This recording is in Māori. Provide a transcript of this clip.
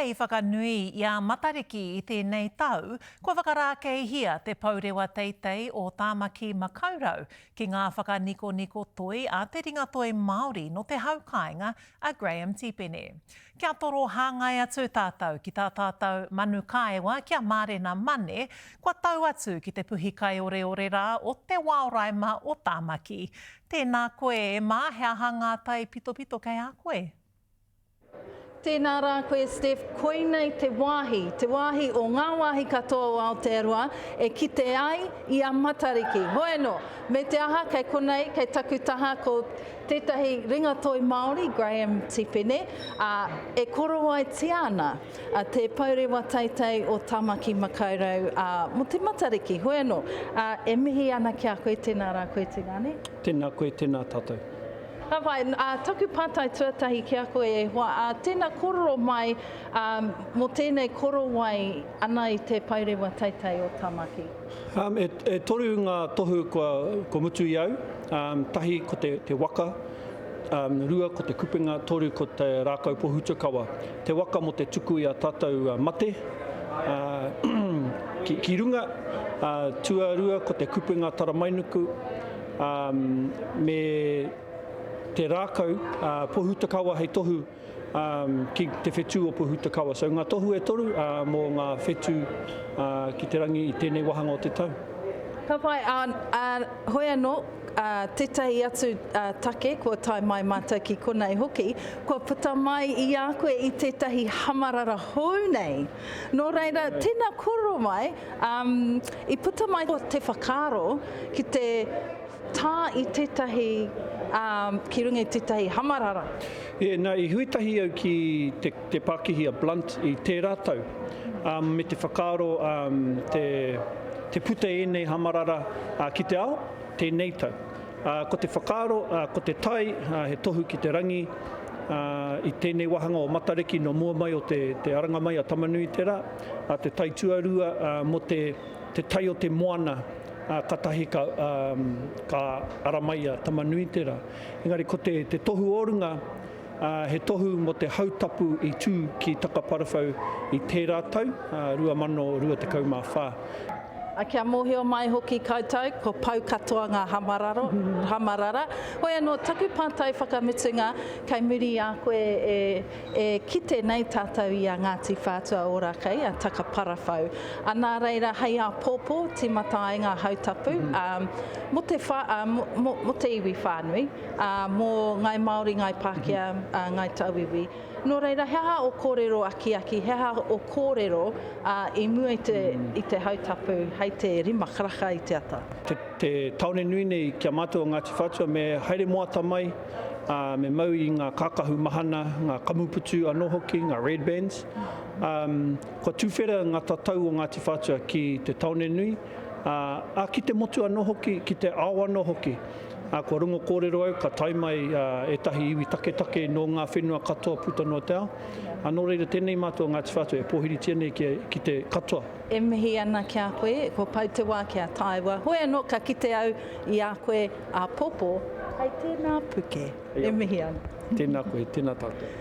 Hei whakanui i a matariki i tēnei tau, kua whakarākehia te paurewa teitei o Tāmaki Makaurau ki ngā whakaniko toi a te ringa toi Māori no te haukainga a Graham Tipene. Kia toro hāngai atu tātou ki tā tātou manu kāewa kia mārena mane, kua tau atu ki te puhi kai ore rā o te Waoraima o Tāmaki. Tēnā koe e mā, hea hanga tai pito kei a koe. Tēnā rā koe, Steph, koinei te wāhi o ngā wāhi katoa o Aotearoa e kite ai i a matariki. Bueno, me te aha kei konei, kei takutaha ko tētahi ringatoi Māori, Graham Tipene, e koro ai te ana te paurewa teitei o Tāmaki Makaurau mo te matariki. Bueno, e mihi ana ki a koe, tēnā rā koe te ngane? Tēnā koe, tēnā tātou. Hawai, taku pātai tuatahi ki a koe e hoa, tēnā kororo mai mo tēnei korowai ana i te paurewa teitei o Tāmaki. E toru ngā tohu ko mutu i au, tahi ko te waka, rua ko te kupenga, toru ko te rākau pohutukawa. Te waka mo te tuku i a tātou mate, ki runga, tuarua ko te kupenga taramainuku, me te rākau pohutukawa hei tohu ki te whetū o pohutukawa. So ngā tohu e toru mō ngā whetū ki te rangi i tēnei wahanga o te tau. Ka pai, hoi anō, tētahi atu take, kua tai mai mātou ki konei hoki, kua puta mai i a koe i tētahi hamarara hou nei. Nō reira, tēnā koro mai, i puta mai o te whakaro ki te tā i tētahi ki runga i tētahi hamarara. Nā, i huitahi au ki te Pākihi a Blunt i tē rātau. Me te whakaro, te puta e nei hamarara ki te ao, tēnei tau. Ko te whakaro, ko te tai, he tohu ki te rangi, i tēnei wahanga o matariki no mua mai o te aranga mai a Tamanui tērā, te tai tuarua mo te tai o te moana, katahi ka aramai a Tamanui tērā. Engari, ko te tohu orunga, he tohu mo te hautapu i tū ki Takaparawhau i tērā tau, 2024. Kia mōhio mai hoki koutou, ko pau katoa ngā hamarara. Hoi anō, taku pātai whakamutunga, kei muri a koe e kite nei tātou i a Ngāti Whātua Ōrākei, a Takaparawhau. Nā reira, hei a pōpō, tīmata ai ngā hautapu, mo te iwi whānui, mō ngai Māori, ngai Pākehā, ngai Tauiwi. Nō reira, hea o kōrero aki, hea o kōrero i mua i te hautapu, hei te rima karaka i te ata. Te taone nui nei kia mātua Ngāti Whātua me haere moata mai, me mau i ngā kākahu mahana, ngā kamuputu anō hoki, ngā red bands. Kua tūwhera ngā tatau o Ngāti Whātua ki te taone nui, ki te motu anō hoki, ki te ao anō hoki. Kua rungo kōrero au, ka tai mai etahi iwi take no ngā whenua katoa puta no te ao. Nō reira, tēnei mātua Ngāti Whātua e pōhiri tēnei ki te katoa. E mihi ana ki a koe, ko pau te wā ki a taiwa. Hoi anō, ka kite au i a koe a popo, hei tēnā puke. E mihi ana. Tēnā koe, tēnā tātou.